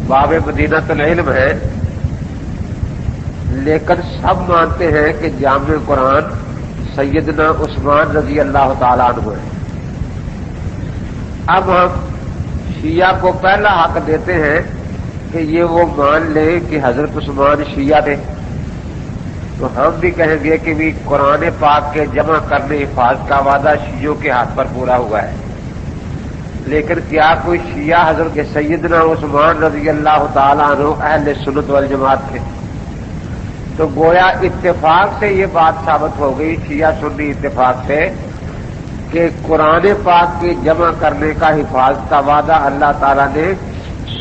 باب مدینۃ العلم ہے، لیکن سب مانتے ہیں کہ جامع قرآن سیدنا عثمان رضی اللہ تعالیٰ عنہ ہے۔ اب ہم شیعہ کو پہلا حق دیتے ہیں کہ یہ وہ مان لیں کہ حضرت عثمان شیعہ تھے، تو ہم بھی کہیں گے کہ بھی قرآن پاک کے جمع کرنے حفاظت کا وعدہ شیعوں کے ہاتھ پر پورا ہوا ہے، لیکن کیا کوئی شیعہ حضرت سیدنا عثمان رضی اللہ تعالیٰ عنہ اہل سنت والجماعت تھے؟ تو گویا اتفاق سے یہ بات ثابت ہو گئی، شیعہ سنی اتفاق سے، کہ قرآن پاک کے جمع کرنے کا حفاظت کا وعدہ اللہ تعالیٰ نے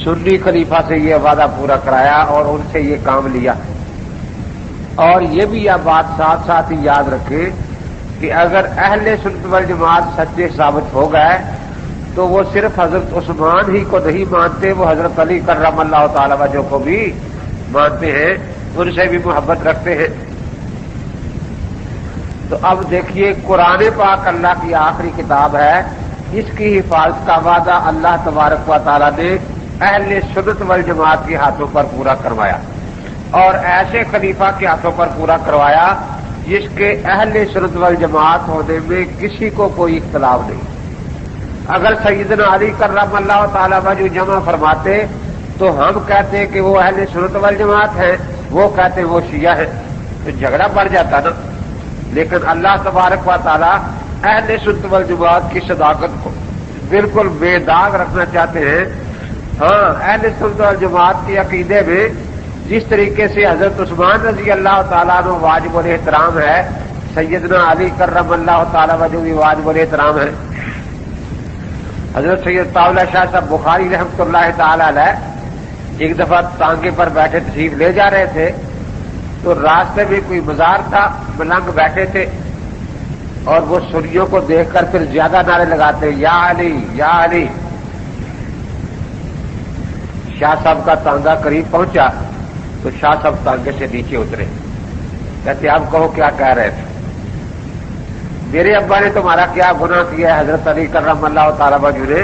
سنی خلیفہ سے یہ وعدہ پورا کرایا اور ان سے یہ کام لیا۔ اور یہ بھی یہ بات ساتھ ساتھ ہی یاد رکھیں کہ اگر اہل سنت والجماعت سچے ثابت ہو گئے تو وہ صرف حضرت عثمان ہی کو نہیں مانتے، وہ حضرت علی کرم اللہ تعالی وجہ کو بھی مانتے ہیں، ان سے بھی محبت رکھتے ہیں۔ تو اب دیکھیے قرآن پاک اللہ کی آخری کتاب ہے، اس کی حفاظت کا وعدہ اللہ تبارک و تعالی نے اہل سنت والجماعت کے ہاتھوں پر پورا کروایا، اور ایسے خلیفہ کے ہاتھوں پر پورا کروایا جس کے اہل سنت والجماعت ہونے میں کسی کو کوئی اختلاف نہیں۔ اگر سیدنا علی کرم اللہ تعالی وجہ جمع فرماتے تو ہم کہتے ہیں کہ وہ اہل سنت والجماعت ہیں، وہ کہتے ہیں وہ شیعہ ہیں، تو جھگڑا بڑھ جاتا نا۔ لیکن اللہ تبارک و تعالی اہل سنت والجماعت کی صداقت کو بالکل بے داغ رکھنا چاہتے ہیں۔ ہاں، اہل سنت والجماعت کے عقیدے میں جس طریقے سے حضرت عثمان رضی اللہ تعالیٰ عنہ واجب الاحترام ہے، سیدنا علی کرم اللہ تعالی وجہ بھی واجب الاحترام ہے۔ حضرت سید طاولہ شاہ صاحب بخاری رحمۃ اللہ تعالی علیہ ایک دفعہ تانگے پر بیٹھے تشریف لے جا رہے تھے، تو راستے میں کوئی مزار تھا، ملنگ بیٹھے تھے، اور وہ سنیوں کو دیکھ کر پھر زیادہ نعرے لگاتے، یا علی یا علی۔ شاہ صاحب کا تانگا قریب پہنچا تو شاہ صاحب تانگے سے نیچے اترے، کہتے آپ کہو کیا کہہ رہے تھے؟ میرے ابا نے تمہارا کیا گناہ کیا ہے حضرت علی کرم اللہ تعالی وجہ نے؟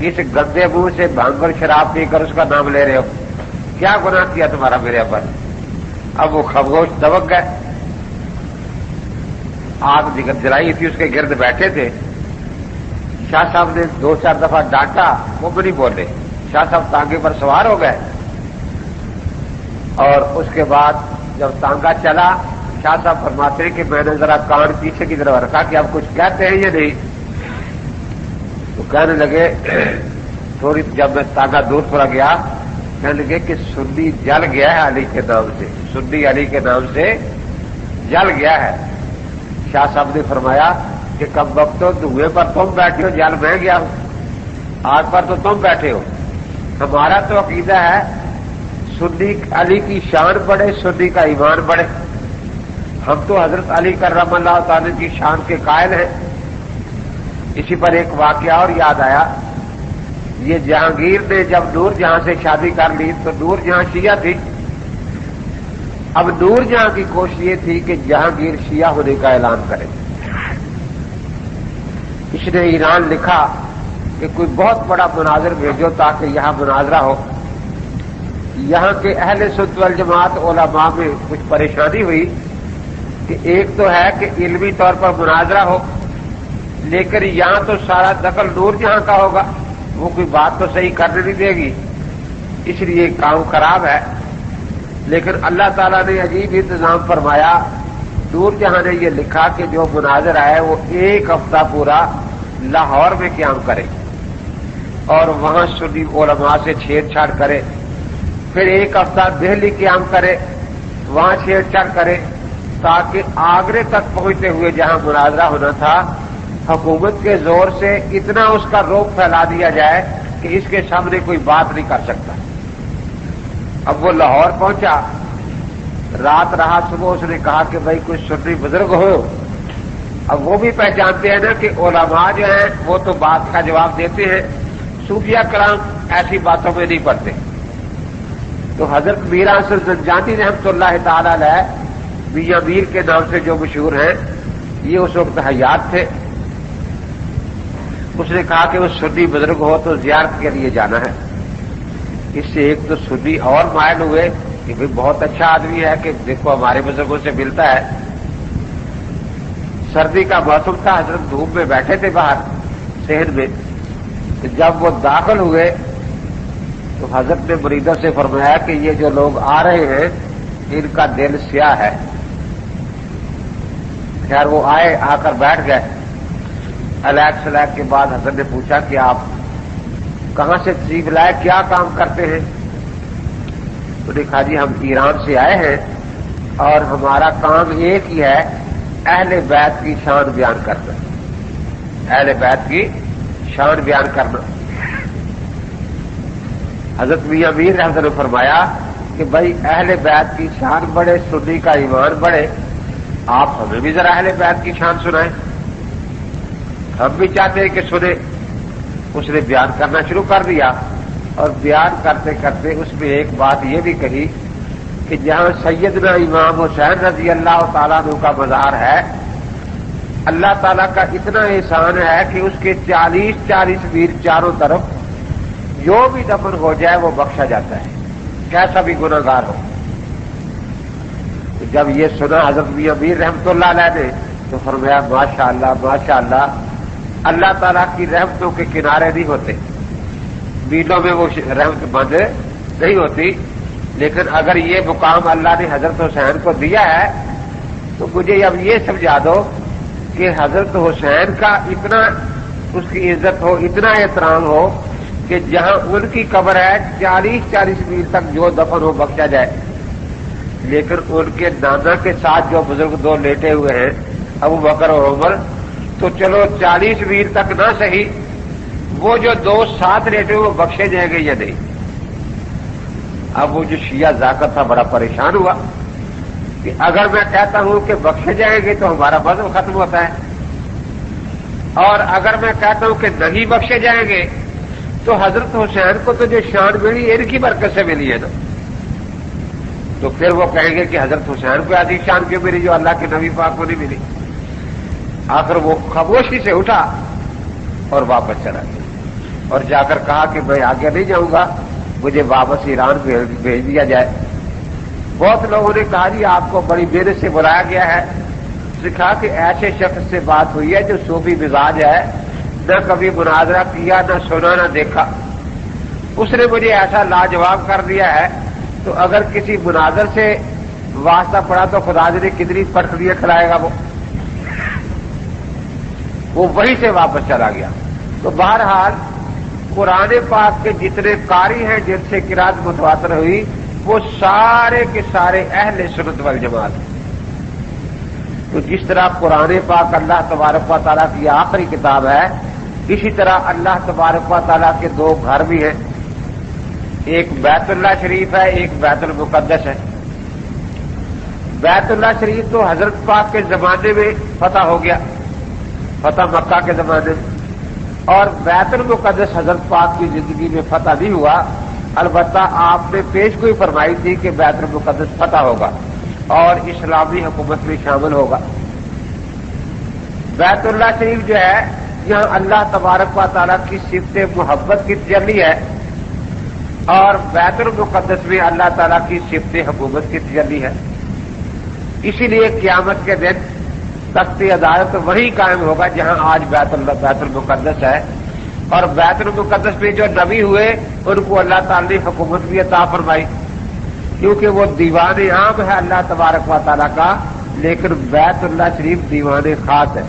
اس گندے منہ سے بھنگ اور شراب پی کر اس کا نام لے رہے ہو، کیا گناہ کیا تمہارا میرے ابا نے؟ اب وہ خاموش دبک گئے، آگ جلائی تھی، اس کے گرد بیٹھے تھے۔ شاہ صاحب نے 2-4 دفعہ ڈانٹا، وہ بھی نہیں بولے۔ شاہ صاحب تانگے پر سوار ہو گئے، اور اس کے بعد جب تانگا چلا، شاہ صاحب فرماتے ہیں کہ میں نے ذرا کان پیچھے کی طرف رکھا کہ اب کچھ کہتے ہیں یا نہیں، تو کہنے لگے تھوڑی، جب میں تانگا دور تھوڑا گیا، کہنے لگے کہ سنی جل گیا ہے علی کے نام سے، سنی علی کے نام سے جل گیا ہے۔ شاہ صاحب نے فرمایا کہ کب وقت تو دھوئے پر تم بیٹھے ہو، جل میں گیا ہوں، آگ پر تو تم بیٹھے ہو۔ ہمارا تو عقیدہ ہے سنی علی کی شان بڑھے، سنی کا ایمان بڑھے۔ ہم تو حضرت علی کرم اللہ تعالی کی شان کے قائل ہیں۔ اسی پر ایک واقعہ اور یاد آیا، یہ جہانگیر نے جب نور جہاں سے شادی کر لی تو نور جہاں شیعہ تھی۔ اب نور جہاں کی کوشش یہ تھی کہ جہانگیر شیعہ ہونے کا اعلان کرے۔ اس نے ایران لکھا کہ کوئی بہت بڑا مناظر بھیجو تاکہ یہاں مناظرہ ہو۔ یہاں کے اہل سنت والجماعت علماء میں کچھ پریشانی ہوئی کہ ایک تو ہے کہ علمی طور پر مناظرہ ہو، لیکن یہاں تو سارا دخل نور جہاں کا ہوگا، وہ کوئی بات تو صحیح کرنے نہیں دے گی، اس لیے کام خراب ہے۔ لیکن اللہ تعالیٰ نے عجیب انتظام فرمایا، نور جہاں نے یہ لکھا کہ جو مناظر آئے وہ 1 ہفتہ پورا لاہور میں قیام کرے اور وہاں سنی علماء سے چھیڑ چھاڑ کرے، پھر 1 ہفتہ دہلی قیام کرے، وہاں چھیڑ چھاڑ کرے، تاکہ آگرے تک پہنچتے ہوئے جہاں مناظرہ ہونا تھا حکومت کے زور سے اتنا اس کا روپ پھیلا دیا جائے کہ اس کے سامنے کوئی بات نہیں کر سکتا۔ اب وہ لاہور پہنچا، رات رہا، صبح اس نے کہا کہ بھائی کوئی سنی بزرگ ہو۔ اب وہ بھی پہچانتے ہیں نا کہ علماء جو ہیں وہ تو بات کا جواب دیتے ہیں، صوفیہ کرام ایسی باتوں میں نہیں پڑتے۔ تو حضرت میرا اصل زنجانی رحمۃ اللہ تعالی علیہ، میاں میر کے نام سے جو مشہور ہیں، یہ اس وقت حیات تھے۔ اس نے کہا کہ وہ سنی بزرگ ہو تو زیارت کے لیے جانا ہے۔ اس سے ایک تو سنی اور مائل ہوئے کہ بھئی بہت اچھا آدمی ہے کہ دیکھو ہمارے بزرگوں سے ملتا ہے. سردی کا موسم تھا، حضرت دھوپ میں بیٹھے تھے باہر صحن میں، تو جب وہ داخل ہوئے تو حضرت نے مریدوں سے فرمایا کہ یہ جو لوگ آ رہے ہیں ان کا دل سیاہ ہے. خیر وہ آئے، آ کر بیٹھ گئے. علیک سلیک کے بعد حضرت نے پوچھا کہ آپ کہاں سے تشریف لائے، کیا کام کرتے ہیں؟ تو نے کہا جی ہم ایران سے آئے ہیں اور ہمارا کام ایک ہی ہے، اہل بیت کی شان بیان کرنا. اہل بیت کی شان بیان کرنا. حضرت میاں میر رحمۃ اللہ نے فرمایا کہ بھائی اہل بیت کی شان بڑھے، سنی کا ایمان بڑھے، آپ ہمیں بھی ذرا اہل بیت کی شان سنائیں، ہم بھی چاہتے ہیں کہ سنیں. اس نے بیان کرنا شروع کر دیا اور بیان کرتے کرتے اس میں ایک بات یہ بھی کہی کہ جہاں سیدنا امام حسین رضی اللہ تعالیٰ عنہ کا مزار ہے، اللہ تعالیٰ کا اتنا احسان ہے کہ اس کے 40 میر چاروں طرف جو بھی دفن ہو جائے وہ بخشا جاتا ہے، کیسا بھی گناہگار ہو. جب یہ سنا حضرت میاں میر رحمۃ اللہ علیہ نے تو فرمایا ماشاءاللہ ماشاءاللہ، اللہ تعالیٰ کی رحمتوں کے کنارے نہیں ہوتے، میلوں میں وہ رحمت بند نہیں ہوتی. لیکن اگر یہ مقام اللہ نے حضرت حسین کو دیا ہے تو مجھے اب یہ سمجھا دو کہ حضرت حسین کا اتنا اس کی عزت ہو، اتنا احترام ہو کہ جہاں ان کی قبر ہے 40 میل تک جو دفن ہو بخشا جائے. لیکن ان کے نانا کے ساتھ جو بزرگ دو لیٹے ہوئے ہیں ابو بکر اور عمر، تو چلو 40 میل تک نہ صحیح، وہ جو دو ساتھ لیٹے ہوئے وہ بخشے جائیں گے یا نہیں. اب وہ جو شیعہ ذاکر تھا بڑا پریشان ہوا کہ اگر میں کہتا ہوں کہ بخشے جائیں گے تو ہمارا مذہب ختم ہوتا ہے، اور اگر میں کہتا ہوں کہ نہیں بخشے جائیں گے تو حضرت حسین کو تو جو شان ملی ان کی برکت سے ملی ہے نا. تو پھر وہ کہیں گے کہ حضرت حسین کو ایسی شان کیوں ملی جو اللہ کے نبی پاک کو نہیں ملی. آخر وہ خاموشی سے اٹھا اور واپس چلا گیا اور جا کر کہا کہ میں آگے نہیں جاؤں گا، مجھے واپس ایران بھیج دیا جائے. بہت لوگوں نے کہا جی آپ کو بڑی محنت سے بلایا گیا ہے. سکھا کہ ایسے شخص سے بات ہوئی ہے جو صوفی مزاج ہے، نہ کبھی مناظرہ کیا، نہ سنا، نہ دیکھا. اس نے مجھے ایسا لاجواب کر دیا ہے تو اگر کسی مناظر سے واسطہ پڑا تو خدا نے کتنی پٹریاں کھلائے گا. وہ وہیں سے واپس چلا گیا. تو بہرحال قرآن پاک کے جتنے قاری ہیں جن سے قرات متواتر ہوئی وہ سارے کے سارے اہل سنت والجماعت. تو جس طرح قرآن پاک اللہ تبارک و تعالیٰ کی آخری کتاب ہے، اسی طرح اللہ تبارک و تعالیٰ کے دو گھر بھی ہیں، ایک بیت اللہ شریف ہے، ایک بیت المقدس ہے. بیت اللہ شریف تو حضرت پاک کے زمانے میں فتح ہو گیا، فتح مکہ کے زمانے میں، اور بیت المقدس حضرت پاک کی زندگی میں فتح نہیں ہوا. البتہ آپ نے پیش گوئی فرمائی تھی کہ بیت المقدس فتح ہوگا اور اسلامی حکومت میں شامل ہوگا. بیت اللہ شریف جو ہے یہاں اللہ تبارک و تعالیٰ کی صفت محبت کی تجلی ہے، اور بیت المقدس میں اللہ تعالیٰ کی صفت حکومت کی تجلی ہے. اسی لیے قیامت کے دن تخت عدالت وہی قائم ہوگا جہاں آج بیت المقدس ہے. اور بیت المقدس میں جو نبی ہوئے ان کو اللہ تعالیٰ نے حکومت بھی عطا فرمائی، کیونکہ وہ دیوان عام ہے اللہ تبارک و تعالیٰ کا، لیکن بیت اللہ شریف دیوان خاص ہے.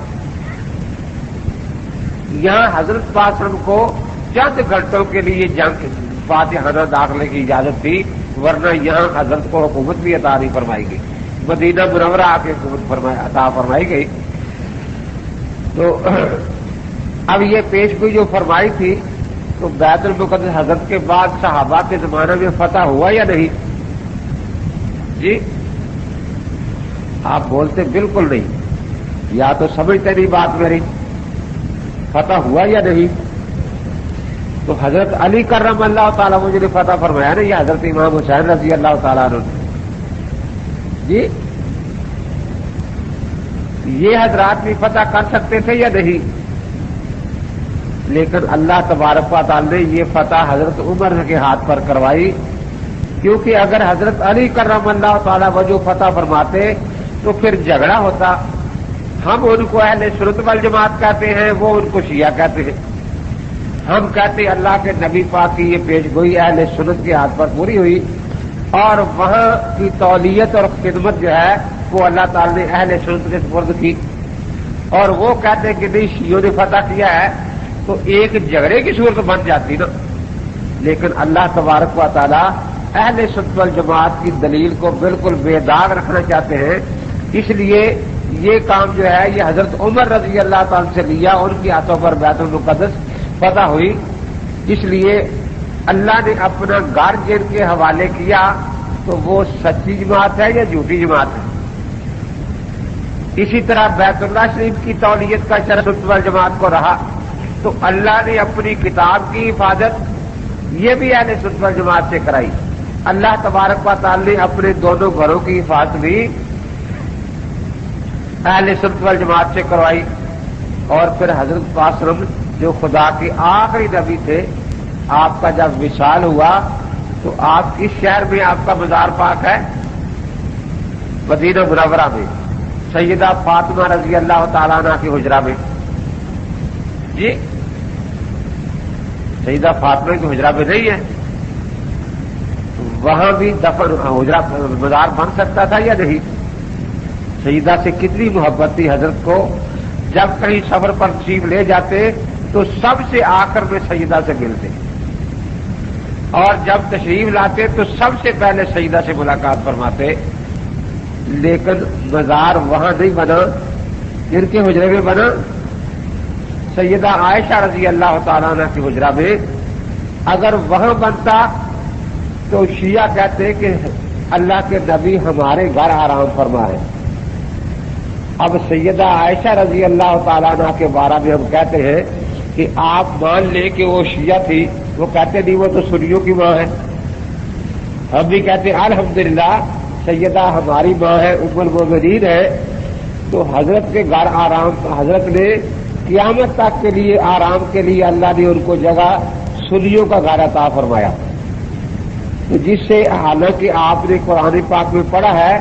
یہاں حضرت پاک صلی اللہ علیہ وسلم کو چند گھنٹوں کے لیے جنگ فاتحانہ داخلے کی اجازت تھی، ورنہ یہاں حضرت کو حکومت بھی عطا نہیں فرمائی گئی. مدینہ منورہ آ کے حکومت عطا فرمائی گئی. تو اب یہ پیش گوئی جو فرمائی تھی تو بیت المقدس حضرت کے بعد صحابہ کے زمانے میں فتح ہوا یا نہیں؟ جی آپ بولتے بالکل نہیں، یا تو سمجھتے نہیں بات میری. فتح ہوا یا نہیں؟ تو حضرت علی کرم اللہ تعالیٰ مجھے فتح فرمایا نا، یہ حضرت امام حسین رضی اللہ تعالیٰ عنہ. جی یہ حضرات بھی فتح کر سکتے تھے یا نہیں؟ لیکن اللہ تبارک و تعالی نے یہ فتح حضرت عمر کے ہاتھ پر کروائی، کیونکہ اگر حضرت علی کرم اللہ تعالی وجہ فتح فرماتے تو پھر جھگڑا ہوتا۔ ہم ان کو اہل سنت والجماعت کہتے ہیں، وہ ان کو شیعہ کہتے ہیں۔ ہم کہتے ہیں اللہ کے نبی پاک کی یہ پیش گوئی اہل سنت کے ہاتھ پر پوری ہوئی، اور وہاں کی تولیت اور خدمت جو ہے وہ اللہ تعالی نے اہل سنت کے سپرد کی، اور وہ کہتے ہیں کہ نہیں شیعوں نے فتح کیا ہے تو ایک جھگڑے کی صورت بن جاتی نا۔ لیکن اللہ تبارک و تعالی اہل سنت والجماعت کی دلیل کو بالکل بے داغ رکھنا چاہتے ہیں، اس لیے یہ کام جو ہے یہ حضرت عمر رضی اللہ تعالی سے لیا، ان کی ہاتھوں پر بیت المقدس فتح ہوئی، اس لیے اللہ نے اپنا گھر جن کے حوالے کیا تو وہ سچی جماعت ہے یا جھوٹی جماعت ہے؟ اسی طرح بیت اللہ شریف کی تولیت کا شرف سنت والجماعت کو رہا، تو اللہ نے اپنی کتاب کی حفاظت یہ بھی اہل سنت والجماعت سے کرائی۔ اللہ تبارک و تعالی نے اپنے دونوں گھروں کی حفاظت بھی اہل سنت والجماعت سے کروائی۔ اور پھر حضرت پاک جو خدا کے آخری نبی تھے، آپ کا جب وصال ہوا تو آپ کس شہر میں آپ کا مزار پاک ہے؟ مدینہ منورہ میں، سیدہ فاطمہ رضی اللہ تعالیٰ عنہ کے حجرہ میں۔ جی سیدہ فاطمہ کے حجرہ میں نہیں ہے، وہاں بھی دفن حجرہ مزار بن سکتا تھا یا نہیں؟ سیدہ سے کتنی محبت تھی حضرت کو، جب کہیں سفر پر تشریف لے جاتے تو سب سے آخر میں سیدہ سے ملتے، اور جب تشریف لاتے تو سب سے پہلے سیدہ سے ملاقات فرماتے۔ لیکن مزار وہاں نہیں بنا، جن کے حجرے میں بنا سیدہ عائشہ رضی اللہ تعالیٰ عنہ کے حجرہ میں۔ اگر وہاں بنتا تو شیعہ کہتے کہ اللہ کے نبی ہمارے گھر آرام فرما ہے۔ اب سیدہ عائشہ رضی اللہ تعالیٰ عنہ کے بارے میں ہم کہتے ہیں کہ آپ مان لیں کہ وہ شیعہ تھی، وہ کہتے نہیں وہ تو سنیوں کی ماں ہے۔ ہم بھی کہتے ہیں الحمدللہ سیدہ ہماری ماں ہے، ام المومنین ہے، تو حضرت کے گھر آرام، حضرت نے قیامت تک کے لیے آرام کے لیے اللہ نے ان کو جگہ سنیوں کا گھر عطا فرمایا، تو جس سے حالانکہ آپ نے قرآن پاک میں پڑھا ہے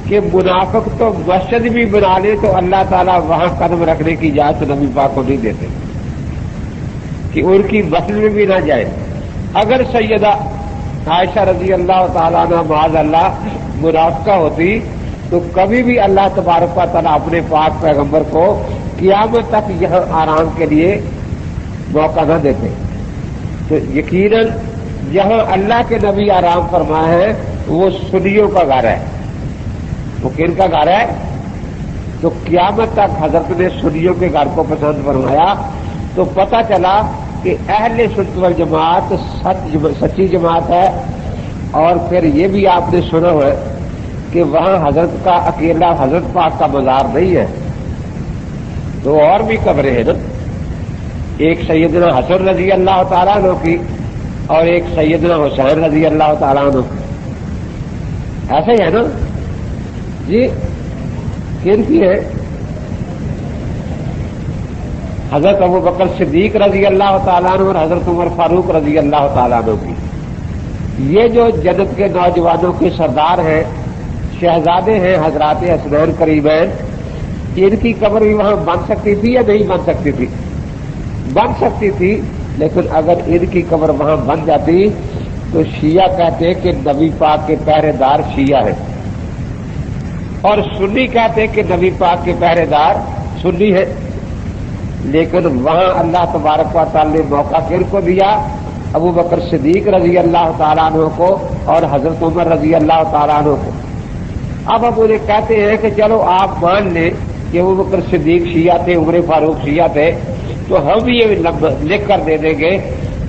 کہ منافق تو مسجد بھی بنا لے تو اللہ تعالیٰ وہاں قدم رکھنے کی اجازت نبی پاک کو نہیں دیتے کہ ان کی مسجد میں بھی نہ جائے۔ اگر سیدہ عائشہ رضی اللہ تعالیٰ عنہ معاذ اللہ منافقہ ہوتی تو کبھی بھی اللہ تبارک و تعالیٰ اپنے پاک پیغمبر کو قیامت تک یہاں آرام کے لیے موقع نہ دیتے۔ تو یقیناً جہاں اللہ کے نبی آرام فرمائے ہیں وہ سنیوں کا گھر ہے۔ وہ کن کا گھر ہے؟ تو قیامت تک حضرت نے سنیوں کے گھر کو پسند فرمایا، تو پتہ چلا کہ اہل سنت والجماعت سچی جماعت ہے۔ اور پھر یہ بھی آپ نے سنا ہے کہ وہاں حضرت کا اکیلا حضرت پاک کا مزار نہیں ہے، تو اور بھی قبریں ہیں نا، ایک سیدنا حسن رضی اللہ تعالیٰ عنہ کی اور ایک سیدنا حسین رضی اللہ تعالیٰ عنہ کی، ایسا ہی ہے نا جی؟ کن کی ہے؟ حضرت ابو بکر صدیق رضی اللہ تعالیٰ عنہ اور حضرت عمر فاروق رضی اللہ تعالیٰ عنہ کی۔ یہ جو جنت کے نوجوانوں کے سردار ہیں، شہزادے ہیں، حضرات حسنین کریمین، ان کی قبر بھی وہاں بن سکتی تھی یا نہیں بن سکتی تھی؟ بن سکتی تھی، لیکن اگر ان کی قبر وہاں بن جاتی تو شیعہ کہتے کہ نبی پاک کے پہرے دار شیعہ ہیں، اور سنی کہتے کہ نبی پاک کے پہرے دار سنی ہے۔ لیکن وہاں اللہ تبارک و تعالی نے موقع کن کو دیا؟ ابو بکر صدیق رضی اللہ تعالیٰ عنہ کو اور حضرت عمر رضی اللہ تعالیٰ عنہ کو۔ اب ہم انہیں کہتے ہیں کہ چلو آپ مان لیں کہ ابو بکر صدیق شیعہ تھے، عمر فاروق شیعہ تھے، تو ہم یہ لکھ کر دے دیں گے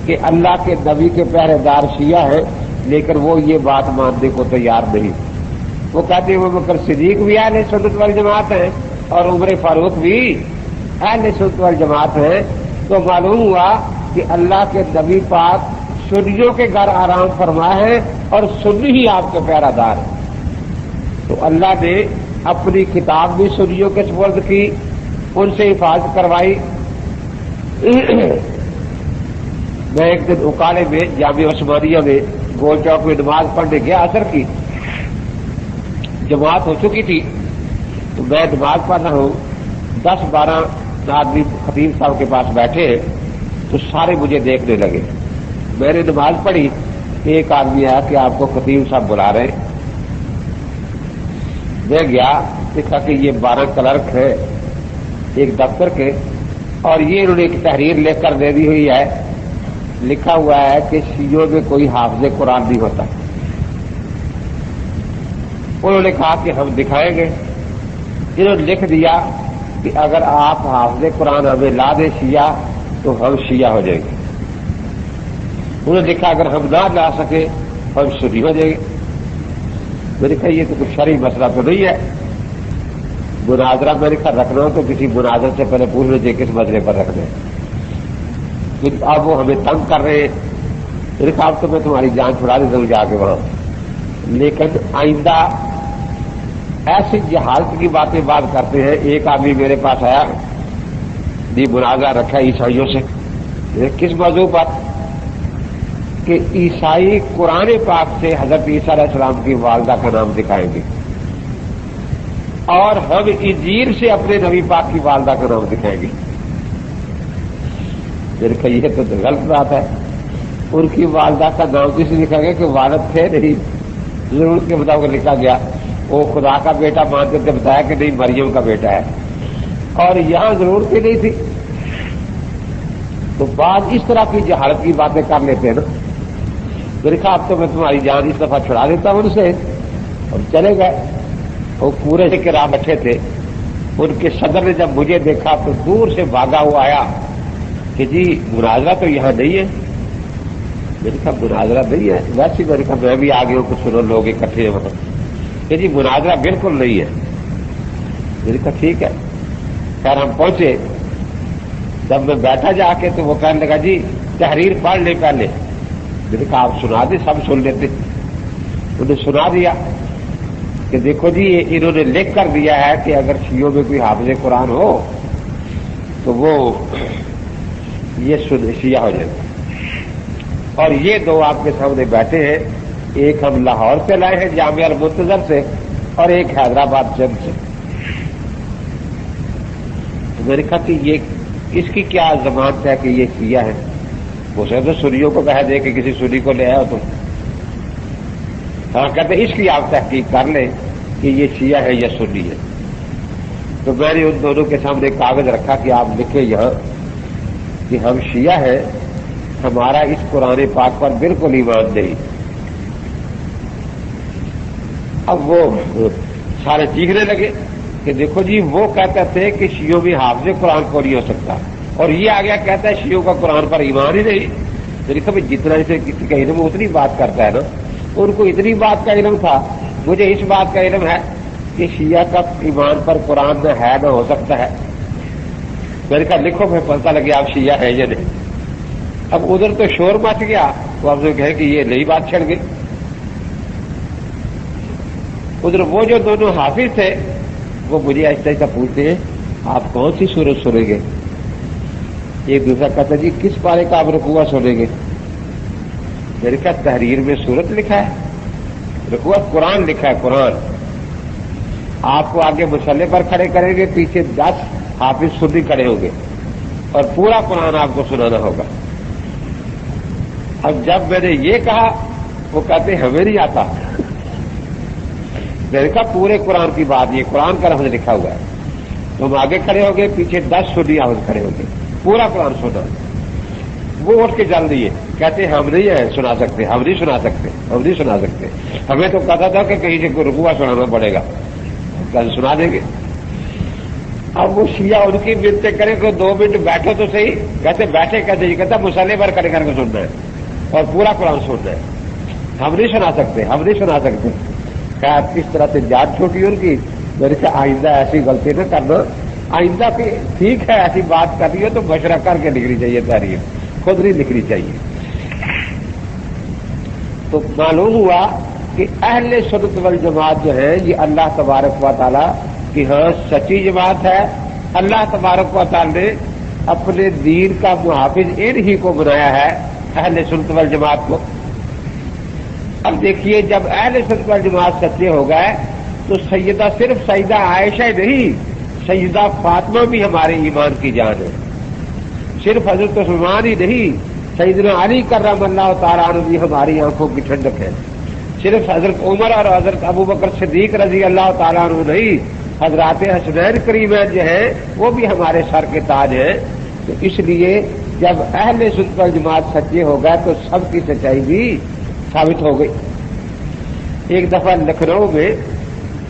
کہ اللہ کے نبی کے پہرے دار شیعہ ہیں، لیکن وہ یہ بات ماننے کو تیار نہیں۔ وہ کہتے ہیں ابو بکر صدیق بھی اہل سنت والجماعت ہیں اور عمر فاروق بھی اہل سنت والجماعت ہیں۔ تو معلوم ہوا کہ اللہ کے نبی پاک سنیوں کے گھر آرام فرمائے ہیں اور سنی ہی آپ کے پہرا دار ہیں۔ تو اللہ نے اپنی کتاب بھی سنیوں کے سپرد کی، ان سے حفاظت کروائی، میں ایک دن اکالے میں جامعہ عثمانیہ میں گول چوک میں نماز پڑھنے گیا، عصر کی جماعت ہو چکی تھی، تو میں نماز پڑھ رہا ہوں، 10-12 آدمی خطیب صاحب کے پاس بیٹھے، تو سارے مجھے دیکھنے لگے۔ میں نے نماز پڑھی، ایک آدمی آیا کہ آپ کو خطیب صاحب بلا رہے ہیں۔ میں گیا، دیکھا کہ یہ 12 کلرک ہے ایک دفتر کے، اور یہ انہوں نے ایک تحریر لکھ کر دے دی ہوئی ہے، لکھا ہوا ہے کہ شیعوں میں کوئی حافظ قرآن نہیں ہوتا۔ انہوں نے کہا کہ ہم دکھائیں گے۔ انہوں نے لکھ دیا کہ اگر آپ حافظ قرآن ہمیں لا دیں شیعہ تو ہم شیعہ ہو جائیں گے۔ انہوں نے لکھا اگر ہم نہ لا سکے ہم سنی ہو جائیں گے۔ میں نے کہا یہ تو کچھ شرعی مسئلہ تو نہیں ہے، مناظرہ میں نے کہا رکھنا ہو تو کسی مناظر سے پہلے پوچھ لیجیے کس مسئلے پر رکھنا ہے۔ اب وہ ہمیں تنگ کر رہے ہیں، میں نے کہا اب تو میں تمہاری جان چھڑا دیتا ہوں جا کے وہاں، لیکن آئندہ ایسی جہالت کی باتیں بات کرتے ہیں۔ ایک آدمی میرے پاس آیا، جی مناظرہ رکھا عیسائیوں سے، کس موضوع پر؟ کہ عیسائی قرآن پاک سے حضرت عیسیٰ علیہ السلام کی والدہ کا نام دکھائیں گے، اور ہم انجیل سے اپنے نبی پاک کی والدہ کا نام دکھائیں گے۔ میں نے کہا یہ تو غلط بات ہے، ان کی والدہ کا نام کس نے لکھا گیا کہ والد تھے نہیں، ضرورت کے مطابق لکھا گیا، وہ خدا کا بیٹا مان کر کے بتایا کہ نہیں مریم کا بیٹا ہے، اور یہاں ضرورت ہی نہیں تھی۔ تو بعض اس طرح کی جہالت کی باتیں کر لیتے ہیں نا۔ میں نے کہا اب تو میں تمہاری جان اس دفعہ چھڑا دیتا ہوں ان سے، اور چلے گئے۔ وہ پورے کے راہ بیٹھے تھے، ان کے صدر نے جب مجھے دیکھا تو دور سے بھاگا ہوا آیا کہ جی مناظرہ تو یہاں نہیں ہے۔ میں نے کہا مناظرہ نہیں ہے، ویسے میں نے کہا میں بھی آگے ہوں، کچھ سنو لوگ اکٹھے ہیں وہاں، کہ جی مناظرہ بالکل نہیں ہے۔ میں نے کہا ٹھیک ہے۔ خیر ہم پہنچے، جب میں بیٹھا جا کے تو وہ کہنے لگا جی تحریر پڑھ لے پہلے۔ میں نے کہا آپ سنا دیں، سب سن لیتے۔ انہوں نے سنا دیا کہ دیکھو جی انہوں نے لکھ کر دیا ہے کہ اگر شیعوں میں کوئی حافظ قرآن ہو تو وہ یہ شیعہ ہو جائے گا۔ اور یہ دو آپ کے سامنے بیٹھے ہیں، ایک ہم لاہور سے لائے ہیں جامعہ المنتظر سے، اور ایک حیدرآباد جنگ سے۔ تو میں نے کہا کہ یہ اس کی کیا ضمانت ہے کہ یہ شیعہ ہے؟ وہ تو سنیوں کو کہہ دے کہ کسی سنی کو لے آؤ تم۔ ہاں کہتے اس کی آپ تحقیق کر لیں کہ یہ شیعہ ہے یا سنی ہے۔ تو میں نے ان دونوں کے سامنے کاغذ رکھا کہ آپ لکھیں یہاں کہ ہم شیعہ ہیں، ہمارا اس قرآن پاک پر بالکل ایمان نہیں۔ اب وہ سارے چیخنے لگے کہ دیکھو جی وہ کہتے تھے کہ شیعوں میں حافظ قرآن کو نہیں ہو سکتا، اور یہ آ گیا کہتا ہے شیعوں کا قرآن پر ایمان ہی نہیں۔ تو دیکھو بھائی جتنا اسے کسی کا علم اتنی بات کرتا ہے نا، ان کو اتنی بات کا علم تھا، مجھے اس بات کا علم ہے کہ شیعہ کا ایمان پر قرآن نہ ہے نہ ہو سکتا ہے۔ میں نے کہا لکھو، پھر پتہ لگے آپ شیعہ ہیں یا نہیں۔ اب ادھر تو شور مچ گیا، تو آپ نے کہا کہ یہ نئی بات چھڑ گئی۔ ادھر وہ جو دونوں حافظ تھے وہ مجھے ایسا ایسا پوچھتے ہیں آپ کون سی سورت سنیں گے؟ ایک دوسرا کہتا جی کس پارے کا آپ رکوع سنیں گے؟ میں نے کہا تحریر میں سورت لکھا ہے، رکوع قرآن لکھا ہے، قرآن۔ آپ کو آگے مسلح پر کھڑے کریں گے، پیچھے 10 حافظ سنی کھڑے ہوں گے، اور پورا قرآن آپ کو سنانا ہوگا۔ اب جب میں نے یہ کہا وہ کہتے ہمیں نہیں آتا۔ میں نے کہا پورے قرآن کی بات، یہ قرآن کا لفظ لکھا ہوا ہے، تم آگے کھڑے ہو گے، پیچھے 10 سنی حافظ کھڑے ہوں گے، پورا قرآن سنا۔ وہ اٹھ کے چل دیے، کہتے ہم نہیں ہیں سنا سکتے، ہم نہیں سنا سکتے، ہم نہیں سنا سکتے، ہمیں تو کہتا تھا کہ کہیں سے کوئی رکوع سنانا پڑے گا، کل سنا دیں گے۔ اب وہ شیعہ ان کی بنتے کرے کہ 2 منٹ بیٹھو تو صحیح، کہتے بیٹھے کہتے جی، کہتا مسلح پر کھڑے کر کے سننا ہے اور پورا قرآن سننا ہے، ہم نہیں سنا سکتے، ہم نہیں سنا سکتے۔ کہا کس طرح سے جان چھوٹی ان کی۔ میں نے کہا آئندہ ایسی غلطی نہ کرنا، آئندہ پہ ٹھیک ہے ایسی بات کرنی ہے تو مشورہ کر کے لکھنی چاہیے تحریر، خود نہیں لکھنی چاہیے۔ تو معلوم ہوا کہ اہل سنت والجماعت جو ہے یہ اللہ تبارک و تعالیٰ کی ہاں سچی جماعت ہے۔ اللہ تبارک و تعالیٰ نے اپنے دین کا محافظ ان ہی کو بنایا ہے، اہل سنت والجماعت کو۔ اب دیکھیے جب اہل سنت والجماعت سچے ہو گئے تو سیدہ صرف سیدہ عائشہ نہیں، سیدہ فاطمہ بھی ہمارے ایمان کی جان ہے۔ صرف حضرت عثمان ہی نہیں، سیدنا علی کرم اللہ تعالیٰ عنہ بھی ہماری آنکھوں کی ٹھنڈک ہے۔ صرف حضرت عمر اور حضرت ابو بکر صدیق رضی اللہ تعالیٰ عنہ نہیں، حضرات حسنین کریمین جو ہیں وہ بھی ہمارے سر کے تاج ہیں۔ تو اس لیے جب اہل سنت والجماعت سچے ہو گئے تو سب کی سچائی بھی ثابت ہو گئی۔ ایک دفعہ لکھنؤ میں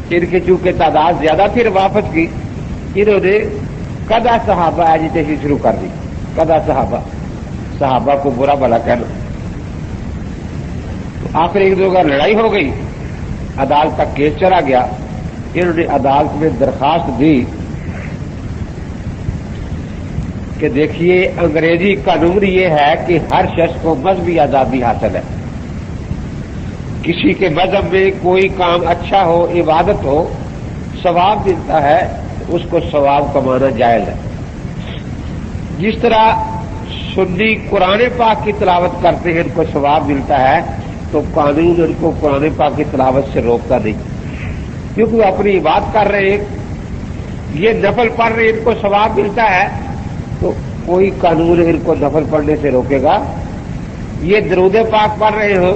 ان کی چونکہ تعداد زیادہ تھی روافت کی، انہوں نے قضا صحابہ ایجیٹیشن شروع کر دی۔ قضا صحابہ کو برا بھلا کہنا۔ تو آخر ایک دو کا لڑائی ہو گئی، عدالت تک کیس چلا گیا۔ انہوں نے عدالت میں درخواست دی کہ دیکھیے انگریزی قانون یہ ہے کہ ہر شخص کو مذہبی آزادی حاصل ہے۔ کسی کے مذہب میں کوئی کام اچھا ہو، عبادت ہو، ثواب ملتا ہے، اس کو ثواب کمانا جائز ہے۔ جس طرح سنی قرآن پاک کی تلاوت کرتے ہیں ان کو ثواب ملتا ہے، تو قانون ان کو قرآن پاک کی تلاوت سے روکتا نہیں، کیونکہ وہ اپنی عبادت کر رہے ہیں، یہ نفل پڑھ رہے ہیں، ان کو ثواب ملتا ہے، تو کوئی قانون ان کو نفل پڑھنے سے روکے گا؟ یہ درود پاک پڑھ رہے ہو،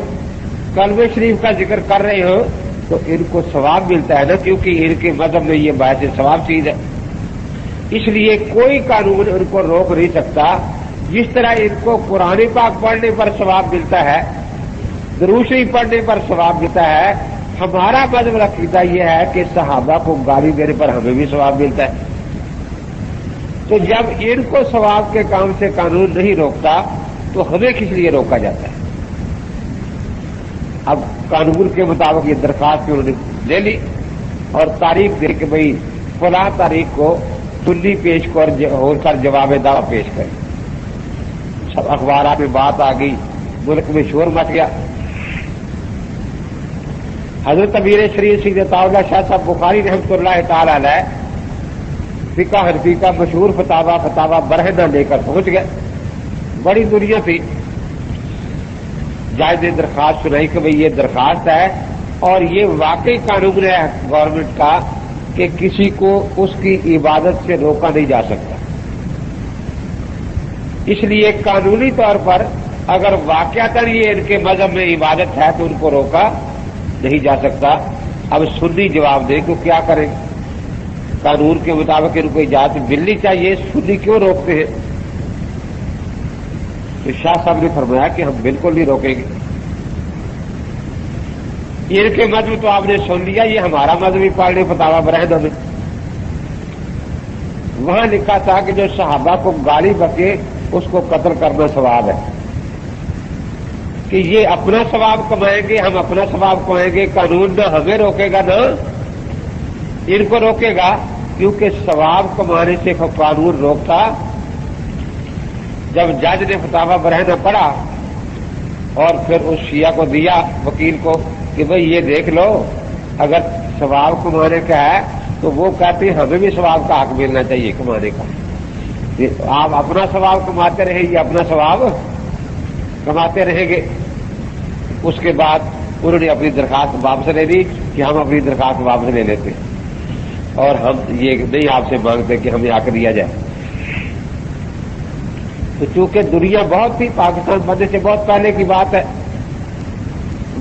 کلمہ شریف کا ذکر کر رہے ہو، تو ان کو ثواب ملتا ہے نا، کیونکہ ان کے مذہب میں یہ باعث ثواب چیز ہے۔ اس لیے کوئی قانون ان کو روک نہیں سکتا۔ جس طرح ان کو قرآن پاک پڑھنے پر ثواب ملتا ہے، درود شریف پڑھنے پر ثواب ملتا ہے، ہمارا مذہب عقیدہ یہ ہے کہ صحابہ کو گالی دینے پر ہمیں بھی ثواب ملتا ہے۔ تو جب ان کو ثواب کے کام سے قانون نہیں روکتا تو ہمیں کس لیے روکا جاتا ہے؟ اب قانون کے مطابق یہ درخواست انہوں نے لے لی اور تاریخ دے کہ بھئی فلاں تاریخ کو سنی پیش کر جواب دعویٰ پیش کریں۔ سب اخبارات میں بات آ گئی، ملک میں شور مچ گیا۔ حضرت امیر شریف سید عطاء اللہ شاہ صاحب بخاری رحمۃ اللہ تعالی علیہ فقہ حنفی کا مشہور فتاوی برہنہ لے کر پہنچ گئے۔ بڑی دنیا تھی، جج نے درخواست سنائی کہ بھئی یہ درخواست ہے اور یہ واقعی قانون ہے گورنمنٹ کا کہ کسی کو اس کی عبادت سے روکا نہیں جا سکتا۔ اس لیے قانونی طور پر اگر واقعتاً یہ ان کے مذہب میں عبادت ہے تو ان کو روکا نہیں جا سکتا۔ اب سنی جواب دے تو کیا کریں؟ قانون کے مطابق ان کو اجازت ملنی چاہیے، سنی کیوں روکتے ہیں؟ تو شاہ صاحب نے فرمایا کہ ہم بالکل نہیں روکیں گے، ان کے مذہب تو آپ نے سن لیا، یہ ہمارا مذہبی پڑھنے فتاوی برہنہ میں وہاں لکھا تھا کہ جو صحابہ کو گالی بکے اس کو قتل کرنا ثواب ہے، کہ یہ اپنا ثواب کمائیں گے، ہم اپنا ثواب کمائیں گے، قانون نہ ہمیں روکے گا نہ ان کو روکے گا، کیونکہ ثواب کمانے سے قانون روکتا۔ جب جج نے فتاوی برہنہ پڑھا اور پھر اس شیعہ کو دیا وکیل کو کہ بھئی یہ دیکھ لو، اگر ثواب کمانے کا ہے تو وہ کہتے ہیں ہمیں بھی ثواب کا حق ملنا چاہیے کمانے کا۔ آپ اپنا ثواب کماتے رہیں، یہ اپنا ثواب کماتے رہیں گے۔ اس کے بعد انہوں نے اپنی درخواست واپس لے لی کہ ہم اپنی درخواست واپس لے لیتے اور ہم یہ نہیں آپ سے مانگتے کہ ہمیں حق دیا جائے۔ تو چونکہ دنیا بہت تھی، پاکستان بننے سے بہت پہلے کی بات ہے،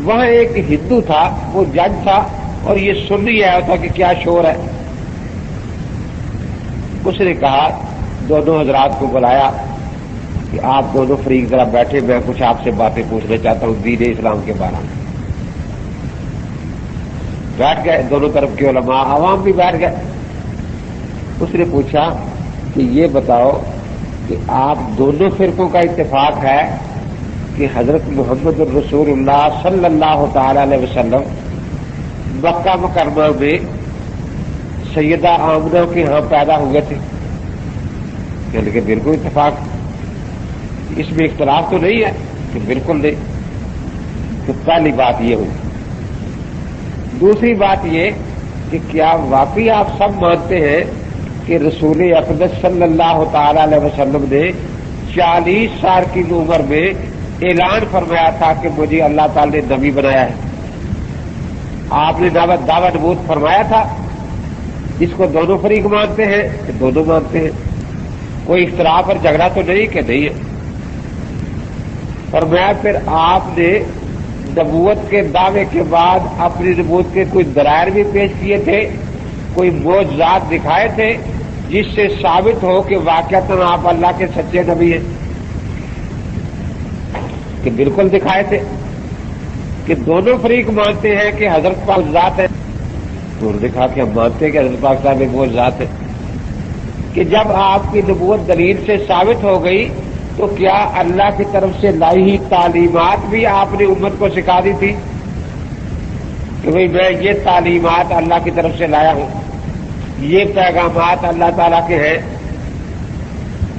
وہاں ایک ہندو تھا، وہ جج تھا اور یہ سن ہی آیا تھا کہ کیا شور ہے۔ اس نے کہا، دونوں حضرات کو بلایا کہ آپ دونوں فریق ذرا بیٹھے، میں کچھ آپ سے باتیں پوچھنا چاہتا ہوں دین اسلام کے بارے میں۔ بیٹھ گئے دونوں طرف کے علماء، عوام بھی بیٹھ گئے۔ اس نے پوچھا کہ یہ بتاؤ کہ آپ دونوں فرقوں کا اتفاق ہے کہ حضرت محمد الرسول اللہ صلی اللہ تعالی علیہ وسلم مکہ مکرمہ میں سیدہ آمنہ کے ہاں پیدا ہوئے تھے؟ یعنی کہ بالکل اتفاق، اس میں اختلاف تو نہیں ہے کہ بالکل نہیں۔ تو پہلی بات یہ ہوئی۔ دوسری بات یہ کہ کیا واقعی آپ سب مانتے ہیں کہ رسول اقدس صلی اللہ تعالی علیہ وسلم نے 40 سال کی عمر میں اعلان فرمایا تھا کہ مجھے اللہ تعالی نے نبی بنایا ہے. آپ نے دعوت نبوت فرمایا تھا. اس کو دونوں فریق مانتے ہیں کہ دونوں مانتے ہیں. کوئی اختلاف اور جھگڑا تو نہیں کہ نہیں ہے. فرمایا پھر آپ نے نبوت کے دعوے کے بعد اپنی نبوت کے کوئی دلائل بھی پیش کیے تھے, کوئی معجزات دکھائے تھے جس سے ثابت ہو کہ واقعتاً آپ اللہ کے سچے نبی ہیں؟ کہ بالکل دکھائے تھے. کہ دونوں فریق مانتے ہیں کہ حضرت پاک ذات ہے. تو انہوں نے کہا کہ ہم مانتے ہیں کہ حضرت پاک صاحب ایک وہ ذات ہے. کہ جب آپ کی نبوت دلیل سے ثابت ہو گئی تو کیا اللہ کی طرف سے لائی ہوئی تعلیمات بھی آپ نے امت کو سکھا دی تھی کہ بھئی میں یہ تعلیمات اللہ کی طرف سے لایا ہوں, یہ پیغامات اللہ تعالیٰ کے ہیں؟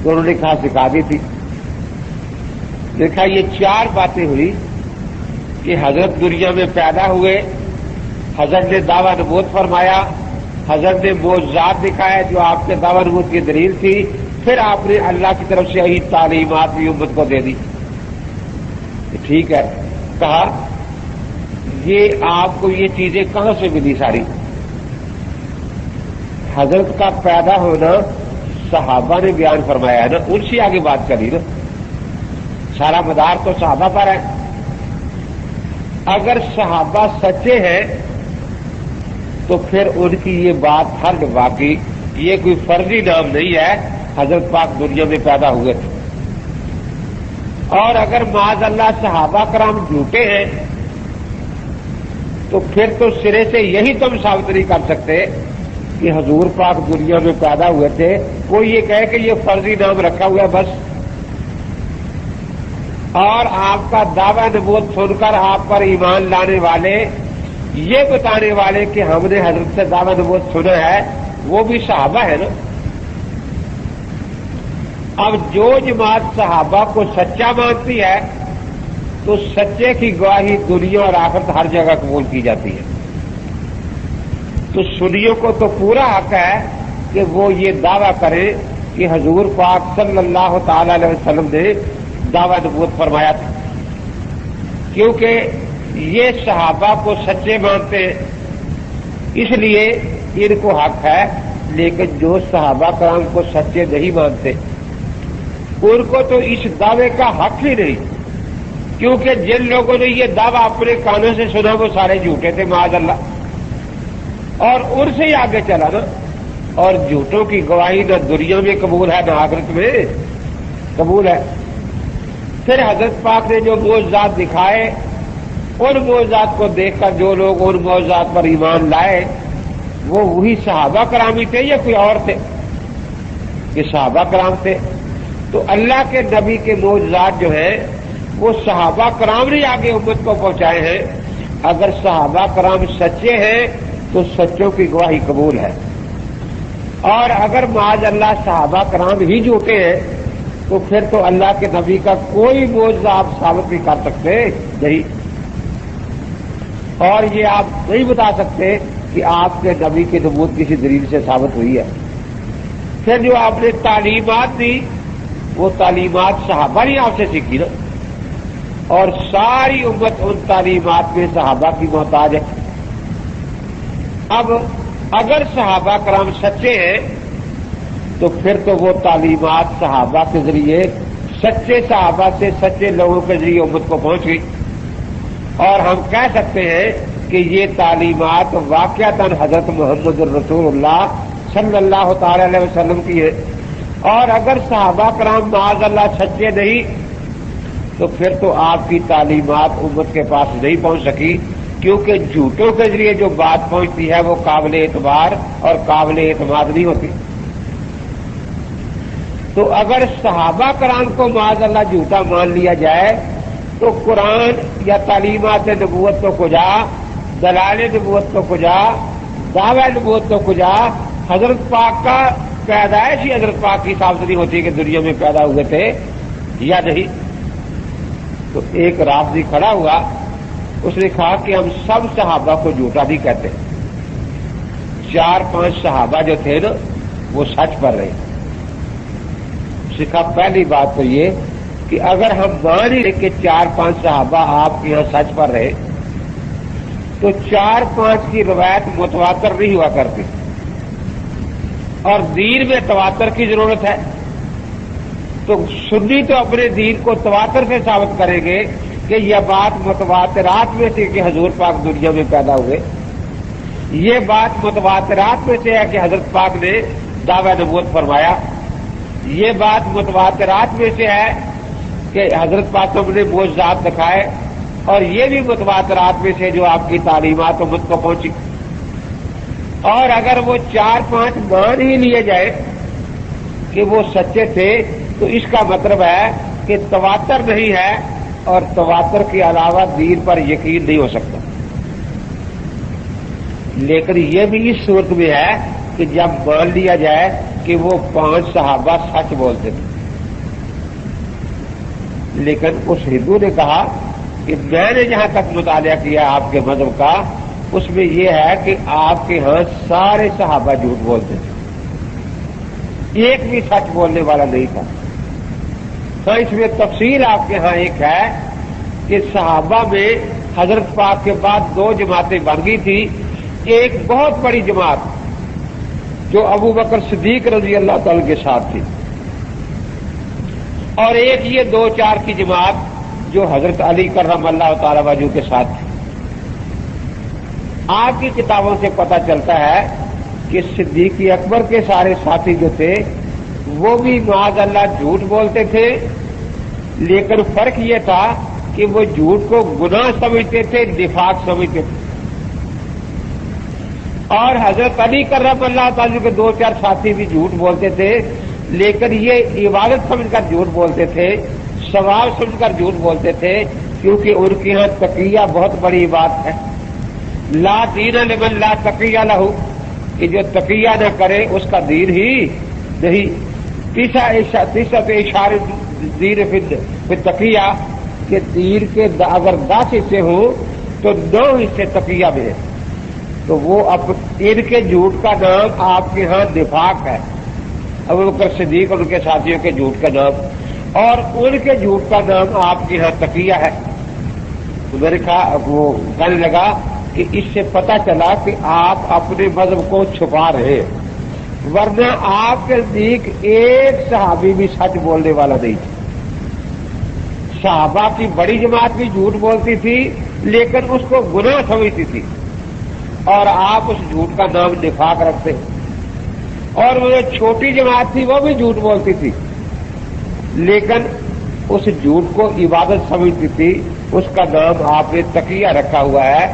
تو انہوں نے کہا سکھا دی تھی. دیکھا یہ 4 باتیں ہوئی کہ حضرت دنیا میں پیدا ہوئے, حضرت نے دعویٰ نبوت فرمایا, حضرت نے معجزات دکھایا جو آپ کے دعویٰ نبوت کی دلیل تھی, پھر آپ نے اللہ کی طرف سے یہی تعلیمات بھی امت کو دے دی. ٹھیک ہے. کہا یہ آپ کو یہ چیزیں کہاں سے ملی ساری؟ حضرت کا پیدا ہونا صحابہ نے بیان فرمایا ہے نا, ان سے آگے بات کری نا. سارا مدار تو صحابہ پر ہے. اگر صحابہ سچے ہیں تو پھر ان کی یہ بات ہر واقعی, یہ کوئی فرضی نام نہیں ہے, حضرت پاک دنیا میں پیدا ہوئے تھے. اور اگر معاذ اللہ صحابہ کرام جھوٹے ہیں تو پھر تو سرے سے یہی تم ثابت نہیں کر سکتے کہ حضور پاک دنیا میں پیدا ہوئے تھے. کوئی یہ کہے کہ یہ فرضی نام رکھا ہوا ہے بس, اور آپ کا دعویٰ نبوت سن کر آپ پر ایمان لانے والے یہ بتانے والے کہ ہم نے حضرت سے دعویٰ نبوت سنا ہے, وہ بھی صحابہ ہے نا. اب جو جماعت صحابہ کو سچا مانتی ہے تو سچے کی گواہی دنیا اور آخرت ہر جگہ قبول کی جاتی ہے. تو سنیوں کو تو پورا حق ہے کہ وہ یہ دعویٰ کریں کہ حضور پاک صلی اللہ تعالی علیہ وسلم نے دعویٰ نبوت فرمایا تھا, کیونکہ یہ صحابہ کو سچے مانتے ہیں اس لیے ان کو حق ہے. لیکن جو صحابہ کرام کو سچے نہیں مانتے ان کو تو اس دعوے کا حق ہی نہیں, کیونکہ جن لوگوں نے یہ دعویٰ اپنے کانوں سے سنا وہ سارے جھوٹے تھے معاذ اللہ, اور ان سے ہی آگے چلا نا. اور جھوٹوں کی گواہی نہ دنیا میں قبول ہے نہ آخرت میں قبول ہے. پھر حضرت پاک نے جو معجزات دکھائے ان معجزات کو دیکھ کر جو لوگ ان معجزات پر ایمان لائے وہ وہی صحابہ کرام ہی تھے یا کوئی اور تھے؟ یہ صحابہ کرام تھے. تو اللہ کے نبی کے معجزات جو ہیں وہ صحابہ کرام نے آگے امت کو پہنچائے ہیں. اگر صحابہ کرام سچے ہیں تو سچوں کی گواہی قبول ہے, اور اگر معاذ اللہ صحابہ کرام ہی جھوٹے ہیں تو پھر تو اللہ کے نبی کا کوئی معجزہ آپ ثابت نہیں کر سکتے نہیں, اور یہ آپ نہیں بتا سکتے کہ آپ کے نبی کی نبوت کسی دلیل سے ثابت ہوئی ہے. پھر جو آپ نے تعلیمات دی وہ تعلیمات صحابہ نے آپ سے سیکھی نا, اور ساری امت ان تعلیمات میں صحابہ کی محتاج ہے. اب اگر صحابہ کرام سچے ہیں تو پھر تو وہ تعلیمات صحابہ کے ذریعے سچے صحابہ سے سچے لوگوں کے ذریعے امت کو پہنچ گئی, اور ہم کہہ سکتے ہیں کہ یہ تعلیمات واقعتاً حضرت محمد الرسول اللہ صلی اللہ تعالی علیہ وسلم کی ہے. اور اگر صحابہ کرام معاذ اللہ سچے نہیں تو پھر تو آپ کی تعلیمات امت کے پاس نہیں پہنچ سکی, کیونکہ جھوٹوں کے ذریعے جو بات پہنچتی ہے وہ قابل اعتبار اور قابل اعتماد نہیں ہوتی. تو اگر صحابہ کرام کو معاذ اللہ جھوٹا مان لیا جائے تو قرآن یا تعلیمات نبوت تو کجا, دلائل نبوت تو کجا, دعوی نبوت تو کجا, حضرت پاک کا پیدائش ہی حضرت پاک کی ثابت نہیں ہوتی کہ دنیا میں پیدا ہوئے تھے یا نہیں. تو ایک رافضی کھڑا ہوا, اس نے کہا کہ ہم سب صحابہ کو جھوٹا نہیں کہتے. 4-5 صحابہ جو تھے نا وہ سچ پر رہے. سکھا پہلی بات تو یہ کہ اگر ہم مان لیں کہ 4-5 صحابہ آپ کے یہاں سچ پر رہے تو 4-5 کی روایت متواتر نہیں ہوا کرتی، اور دین میں تواتر کی ضرورت ہے. تو سنی تو اپنے دین کو تواتر سے ثابت کریں گے کہ یہ بات متواترات میں سے کہ حضور پاک دنیا میں پیدا ہوئے، یہ بات متواترات میں سے ہے کہ حضرت پاک نے دعوی نبوت فرمایا، یہ بات متواترات میں سے ہے کہ حضرت پاک نے معجزات دکھائے، اور یہ بھی متواترات میں سے جو آپ کی تعلیمات امت کو پہنچی. اور اگر وہ 4-5 مان ہی لیے جائے کہ وہ سچے تھے تو اس کا مطلب ہے کہ تواتر نہیں ہے، اور تواتر کے علاوہ دین پر یقین نہیں ہو سکتا. لیکن یہ بھی اس صورت میں ہے کہ جب مان لیا جائے کہ وہ 5 صحابہ سچ بولتے تھے. لیکن اس ہندو نے کہا کہ میں نے جہاں تک مطالعہ کیا آپ کے مذہب کا، اس میں یہ ہے کہ آپ کے ہاں سارے صحابہ جھوٹ بولتے تھے، ایک بھی سچ بولنے والا نہیں تھا. ہاں اس میں تفصیل آپ کے ہاں ایک ہے کہ صحابہ میں حضرت پاک کے بعد 2 جماعتیں بن گئی تھی. ایک بہت بڑی جماعت جو ابو بکر صدیق رضی اللہ تعالی کے ساتھ تھی، اور ایک یہ 2-4 کی جماعت جو حضرت علی کرم اللہ تعالی وجہ کے ساتھ تھی. آپ کی کتابوں سے پتہ چلتا ہے کہ صدیق اکبر کے سارے ساتھی جو تھے وہ بھی معاذ اللہ جھوٹ بولتے تھے، لیکن فرق یہ تھا کہ وہ جھوٹ کو گناہ سمجھتے تھے، نفاق سمجھتے تھے. اور حضرت علی کرم اللہ تعالی کے 2-4 ساتھی بھی جھوٹ بولتے تھے، لیکن یہ عبادت سمجھ کر جھوٹ بولتے تھے، ثواب سمجھ کر جھوٹ بولتے تھے، کیونکہ ان کے یہاں تقیہ بہت بڑی بات ہے. لا دین لمن لا تقیہ لہ، کہ جو تقیہ نہ کرے اس کا دین ہی نہیں. تیسرا اشارے دین پھر تقیہ کہ دین کے اگر 10 حصے ہوں تو 9 حصے تقیہ میں ہیں. تو وہ ان کے جھوٹ کا نام آپ کے ہاں نفاق ہے، ابو بکر صدیق اور ان کے ساتھیوں کے جھوٹ کا نام، اور ان کے جھوٹ کا نام آپ کے ہاں تقیہ ہے. تو میرے وہ کہنے لگا کہ اس سے پتہ چلا کہ آپ اپنے مذہب کو چھپا رہے ہیں، ورنہ آپ کے نزدیک ایک صحابی بھی سچ بولنے والا نہیں تھا. صحابہ کی بڑی جماعت بھی جھوٹ بولتی تھی لیکن اس کو گناہ سمجھتی تھی، اور آپ اس جھوٹ کا نام نفاق رکھتے. اور وہ جو چھوٹی جماعت تھی وہ بھی جھوٹ بولتی تھی، لیکن اس جھوٹ کو عبادت سمجھتی تھی، اس کا نام آپ نے تقیہ رکھا ہوا ہے.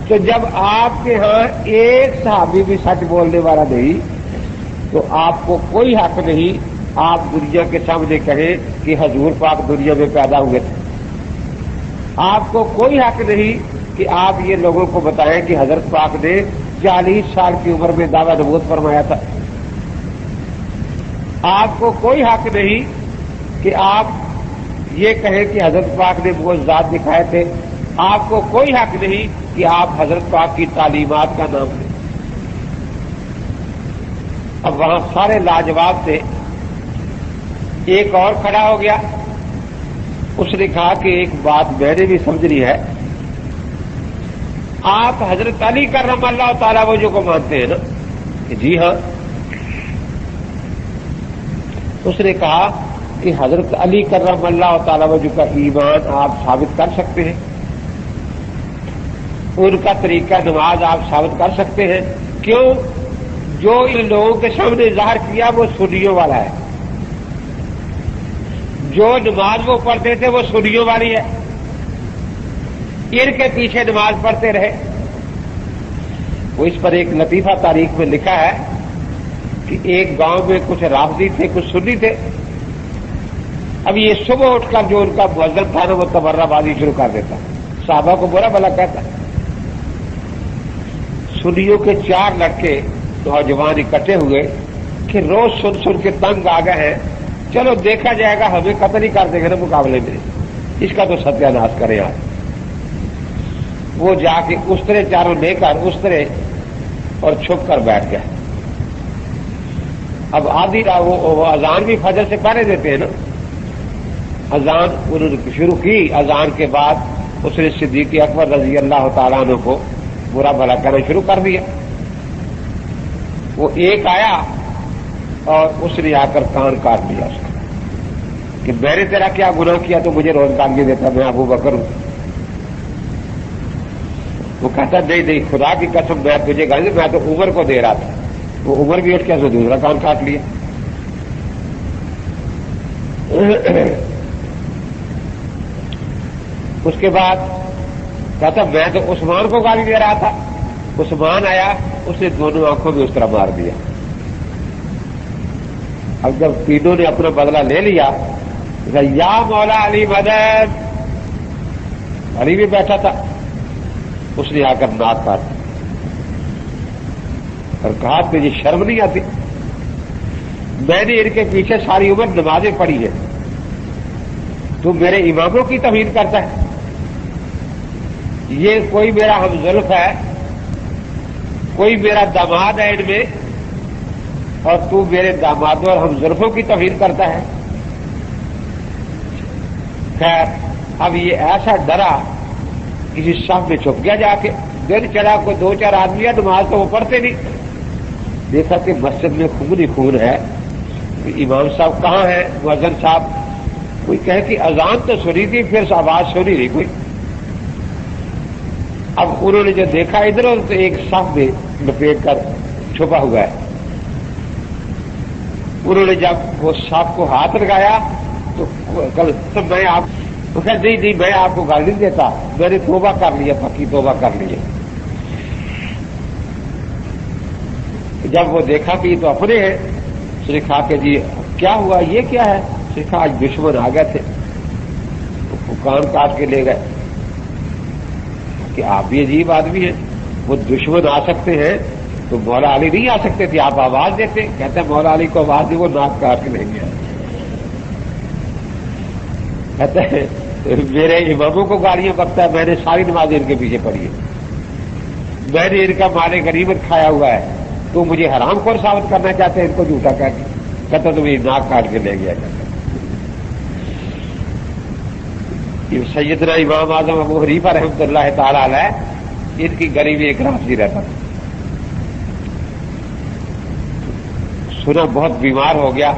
تو جب آپ کے ہاں ایک صحابی بھی سچ بولنے والا نہیں تو آپ کو کوئی حق نہیں آپ دنیا کے سامنے کہیں کہ حضور پاک دنیا میں پیدا ہوئے تھے. آپ کو کوئی حق نہیں کہ آپ یہ لوگوں کو بتائیں کہ حضرت پاک نے 40 سال کی عمر میں دعوی نبوت فرمایا تھا. آپ کو کوئی حق نہیں کہ آپ یہ کہیں کہ حضرت پاک نے معجزات دکھائے تھے. آپ کو کوئی حق نہیں کہ آپ حضرت پاک کی تعلیمات کا نام لیں. اب وہاں سارے لاجواب تھے. ایک اور کھڑا ہو گیا، اس نے کہا کہ ایک بات میں نے بھی سمجھنی ہے. آپ حضرت علی کرم اللہ تعالی وجہ کو مانتے ہیں نا؟ کہ جی ہاں. اس نے کہا کہ حضرت علی کرم اللہ تعالی وجہ کا ایمان آپ ثابت کر سکتے ہیں، ان کا طریقہ نماز آپ ثابت کر سکتے ہیں. کیوں؟ جو ان لوگوں کے سامنے ظاہر کیا وہ سنیوں والا ہے، جو نماز وہ پڑھتے تھے وہ سنیوں والی ہے، ان کے پیچھے نماز پڑھتے رہے. وہ اس پر ایک لطیفہ تاریخ میں لکھا ہے کہ ایک گاؤں میں کچھ رافضی تھے، کچھ سنی تھے. اب یہ صبح اٹھ کر جو ان کا مؤذن تھا نا وہ تبرہ بازی شروع کر دیتا، صحابہ کو برا بھلا کہتا. سنیوں کے 4 لڑکے نوجوان اکٹھے ہوئے کہ روز سن کے تنگ آ گئے ہیں، چلو دیکھا جائے گا، ہمیں قتل ہی کر دیں گے نا مقابلے میں، اس کا تو ستیہ ناش کریں آج. وہ جا کے استرے چاروں لے کر استرے اور چھپ کر بیٹھ گئے. اب آدھی وہ اذان بھی فجر سے پہلے دیتے ہیں نا. اذان انہوں نے شروع کی، اذان کے بعد اس نے صدیق اکبر رضی اللہ تعالیٰ عنہ کو برا بھلا کہنا شروع کر دیا. وہ ایک آیا اور اس نے آ کر کان کاٹ لیا اس کا کہ میں نے تیرا کیا گناہ کیا تو مجھے روز گالی دیتا، میں ابو بکر ہوں. وہ کہتا نہیں خدا کی قسم میں تجھے گالی، میں تو عمر کو دے رہا تھا. وہ عمر بھی اٹھ کے اسے دوسرا کان کاٹ لیا. اس کے بعد کہتا میں تو عثمان کو گالی دے رہا تھا. عثمان آیا، اس نے دونوں آنکھوں میں اس طرح مار دیا. اب جب تینوں نے اپنا بدلہ لے لیا، یا مولا علی مدد، علی بھی بیٹھا تھا، اس نے آ کر ناک کاٹ اور کہا تجھے شرم نہیں آتی؟ میں نے ان کے پیچھے ساری عمر نمازیں پڑھی ہے، تو میرے اماموں کی توہین کرتا ہے. یہ کوئی میرا ہمزلف ہے، کوئی میرا داماد ہے ان میں، اور تو میرے دامادوں اور ہمزلفوں کی توہین کرتا ہے. خیر اب یہ ایسا ڈرا کسی صف میں چھپ گیا جا کے. دن چڑھا کوئی دو چار آدمی ہے، نماز تو وہ پڑھتے نہیں. دیکھا کہ مسجد میں خون ہی خون ہے. امام صاحب کہاں ہیں؟ مؤذن صاحب کوئی کہے کہ اذان تو سنی تھی، پھر آواز سنی نہیں کوئی. اب انہوں نے جو دیکھا ادھر تو ایک صف میں لپیٹ کر چھپا ہوا ہے. انہوں نے جب وہ صف کو ہاتھ لگایا تو میں آپ تو کہ نہیں میں آپ کو گالی نہیں دیتا، میں نے توبہ کر لیا، پکی توبہ کر لی ہے. جب وہ دیکھا کہ یہ تو اپنے ہیں، اس نے کہا کہ جی کیا ہوا، یہ کیا ہے؟ اس نے کہا آج دشمن آ گئے تھے، وہ کان کاٹ کے لے گئے. کہ آپ بھی عجیب آدمی ہیں، وہ دشمن آ سکتے ہیں تو مولا علی نہیں آ سکتے تھے، آپ آواز دیتے. کہتے ہیں مولا علی کو آواز دی، وہ ناک کاٹ کے لے گیا. کہتے ہیں میرے اماموں کو گالیاں بکتا ہے، میں نے ساری نمازیں ان کے پیچھے پڑھی ہے، میں نے ان کا مال غنیمت کھایا ہوا ہے، تو مجھے حرام خور ثابت کرنا چاہتے ہیں ان کو جھوٹا کہہ کے. کہتا تو میری ناک کاٹ کے لے گیا. سیدنا امام اعظم ابو حنیفہ رحمۃ اللہ تعالی علیہ، ان کی گلی میں ایک رافضی رہتا تھا. سنا بہت بیمار ہو گیا.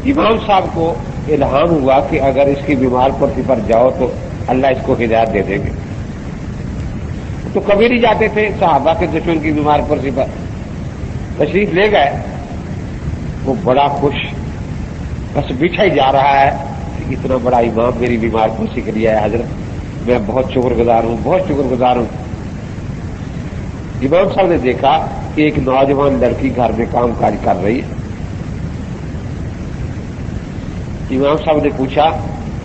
امام صاحب کو الہام ہوا کہ اگر اس کی بیمار پرسی پر جاؤ تو اللہ اس کو ہدایت دے دیں گے. تو کبھی نہیں جاتے تھے صحابہ کے دشمن کی بیمار پرسی پر. تشریف لے گئے. وہ بڑا خوش، بس بچھا ہی جا رہا ہے کہ اتنا بڑا امام میری بیمار پرسی کے لیے ہے. حضرت میں بہت شکر گزار ہوں، بہت شکر گزار ہوں. امام صاحب نے دیکھا کہ ایک نوجوان لڑکی گھر میں کام کاج کر رہی ہے. امام صاحب نے پوچھا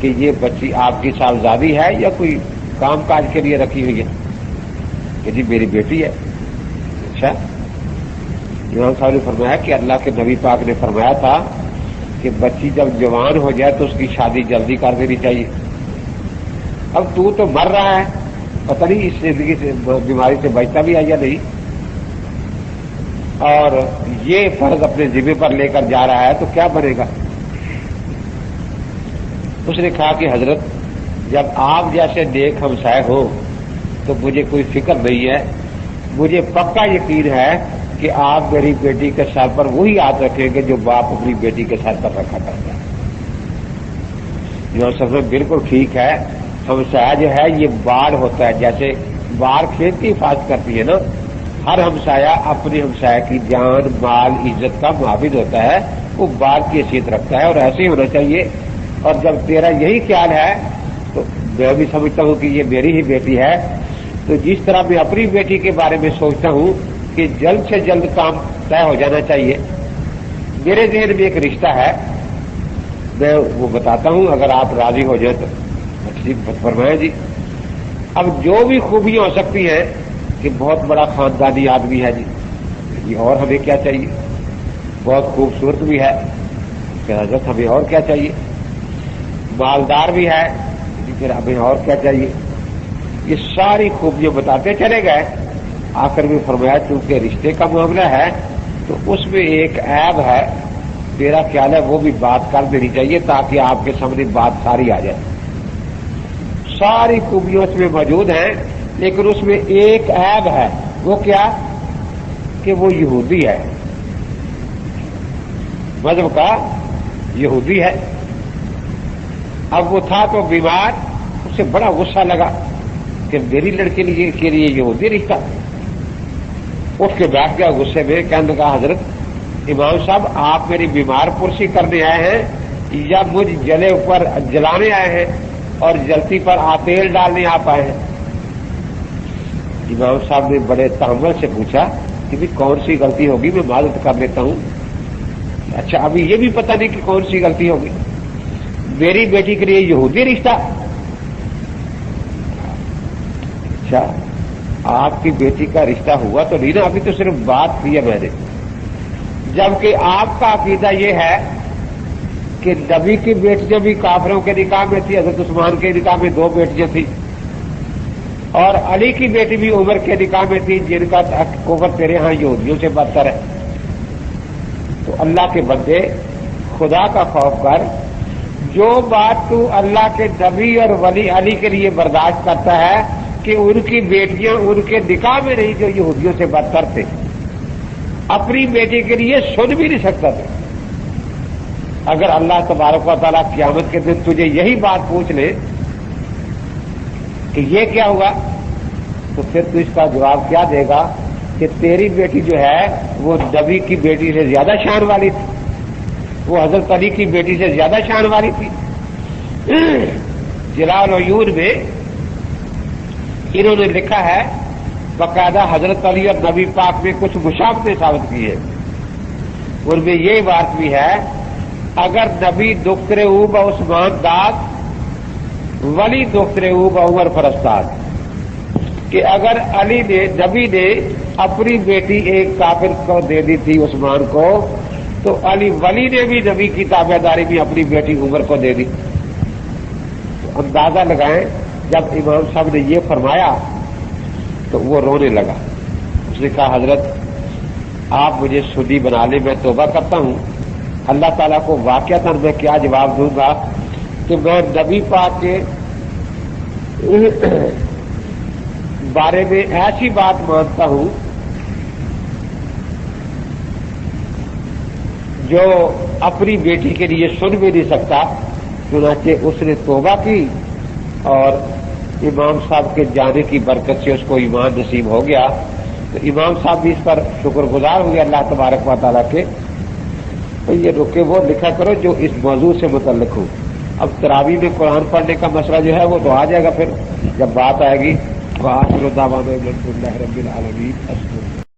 کہ یہ بچی آپ کی صاحبزادی ہے یا کوئی کام کاج کے لیے رکھی ہوئی ہے؟ کہ جی میری بیٹی ہے. اچھا. امام صاحب نے فرمایا کہ اللہ کے نبی پاک نے فرمایا تھا کہ بچی جب جوان ہو جائے تو اس کی شادی جلدی کر دینی چاہیے. اب تو مر رہا ہے، پتہ نہیں اس زندگی سے بیماری سے بچتا بھی ہے یا نہیں، اور یہ فرض اپنے ذمہ پر لے کر جا رہا ہے تو کیا بنے گا؟ اس نے کہا کہ حضرت جب آپ جیسے نیک ہمسائے ہو تو مجھے کوئی فکر نہیں ہے، مجھے پکا یقین ہے کہ آپ میری بیٹی کے سر پر وہی ہاتھ رکھیں گے جو باپ اپنی بیٹی کے سر پر رکھا کرتا ہے. جو سب سے بالکل ٹھیک ہے. ہمسایہ جو ہے یہ باڑ ہوتا ہے، جیسے باڑ کھیت کی حفاظت کرتی ہے نا، ہر ہمسایہ اپنی ہمسایہ کی جان مال عزت کا محافظ ہوتا ہے، وہ باڑ کی حیثیت رکھتا ہے، اور ایسے ہی ہونا چاہیے. اور جب تیرا یہی خیال ہے تو میں بھی سمجھتا ہوں کہ یہ میری ہی بیٹی ہے، تو جس طرح میں اپنی بیٹی کے بارے میں سوچتا ہوں کہ جلد سے جلد کام طے ہو جانا چاہیے. میرے ذہن میں ایک رشتہ ہے، میں وہ بتاتا ہوں، اگر آپ راضی ہو جائیں تو ٹھیک فرمائیں جی. اب جو بھی خوبیاں ہو سکتی ہیں کہ بہت بڑا خاندانی آدمی ہے جی، اور ہمیں کیا چاہیے؟ بہت خوبصورت بھی ہے کہ حضرت ہمیں اور کیا چاہیے؟ مالدار بھی ہے جی، پھر ہمیں اور کیا چاہیے؟ یہ ساری خوبیاں بتاتے چلے گئے. آخر میں فرمایا چونکہ رشتے کا معاملہ ہے تو اس میں ایک عیب ہے، میرا خیال ہے وہ بھی بات کر دینی چاہیے تاکہ آپ کے سامنے بات ساری آ جائے۔ ساری خوبیاں اس میں موجود ہیں، لیکن اس میں ایک عیب ہے، وہ کیا؟ کہ وہ یہودی ہے، مذہب کا یہودی ہے۔ اب وہ تھا تو بیمار، اسے بڑا غصہ لگا کہ میری لڑکی کے لیے یہودی رشتہ۔ اٹھ کے بیٹھ گیا غصے میں، کہنے لگا حضرت امام صاحب آپ میری بیمار پرسی کرنے آئے ہیں یا مجھ جلے اوپر جلانے آئے ہیں اور جلتی پر تیل ڈالنے آپ آئے ہیں؟ امام صاحب نے بڑے تحمل سے پوچھا کہ بھی کون سی غلطی ہوگی، میں معذرت کر لیتا ہوں۔ اچھا ابھی یہ بھی پتہ نہیں کہ کون سی غلطی ہوگی، میری بیٹی کے لیے یہودی رشتہ؟ اچھا آپ کی بیٹی کا رشتہ ہوا تو نہیں نا، ابھی تو صرف بات کی ہے میں نے۔ جبکہ آپ کا عقیدہ یہ ہے کہ نبی کی بیٹیاں بھی کافروں کے نکاح میں تھی، حضرت عثمان کے نکاح میں 2 بیٹیاں تھیں، اور علی کی بیٹی بھی عمر کے نکاح میں تھی جن کا کفر تیرے ہاں یہودیوں سے بدتر ہے۔ تو اللہ کے بندے خدا کا خوف کر، جو بات تو اللہ کے نبی اور ولی علی کے لیے برداشت کرتا ہے کہ ان کی بیٹیاں ان کے نکاح میں نہیں جو یہودیوں سے بدتر تھے، اپنی بیٹی کے لیے سن بھی نہیں سکتا تھا۔ اگر اللہ تبارک و تعالیٰ قیامت کے دن تجھے یہی بات پوچھ لے کہ یہ کیا ہوا، تو پھر تو اس کا جواب کیا دے گا کہ تیری بیٹی جو ہے وہ نبی کی بیٹی سے زیادہ شان والی تھی، وہ حضرت علی کی بیٹی سے زیادہ شان والی تھی۔ جلال العیون میں انہوں نے لکھا ہے باقاعدہ حضرت علی اور نبی پاک میں کچھ مشابہتیں ثابت کی ہے، ان میں یہ بات بھی ہے اگر نبی دختر او با عثمان داد ولی دختر او با عمر فرستاد، کہ اگر علی نے نبی نے اپنی بیٹی ایک کافر کو دے دی تھی عثمان کو، تو علی ولی نے بھی نبی کی تابع داری میں اپنی بیٹی عمر کو دے دی۔ تو اندازہ لگائیں جب امام صاحب نے یہ فرمایا تو وہ رونے لگا، اس نے کہا حضرت آپ مجھے سنی بنا لیں، میں توبہ کرتا ہوں۔ اللہ تعالیٰ کو واقعتاً میں کیا جواب دوں گا کہ میں نبی پاک کے بارے میں ایسی بات مانتا ہوں جو اپنی بیٹی کے لیے سن بھی نہیں سکتا۔ چنانچہ اس نے توبہ کی اور امام صاحب کے جانے کی برکت سے اس کو ایمان نصیب ہو گیا۔ تو امام صاحب بھی اس پر شکر گزار ہوئے اللہ تبارک و تعالیٰ کے۔ تو یہ رکے وہ لکھا کرو جو اس موضوع سے متعلق ہو۔ اب تراویح میں قرآن پڑھنے کا مسئلہ جو ہے وہ تو آ جائے گا پھر جب بات آئے گی۔ وآخر دعوانا الحمد للہ رب العالمین۔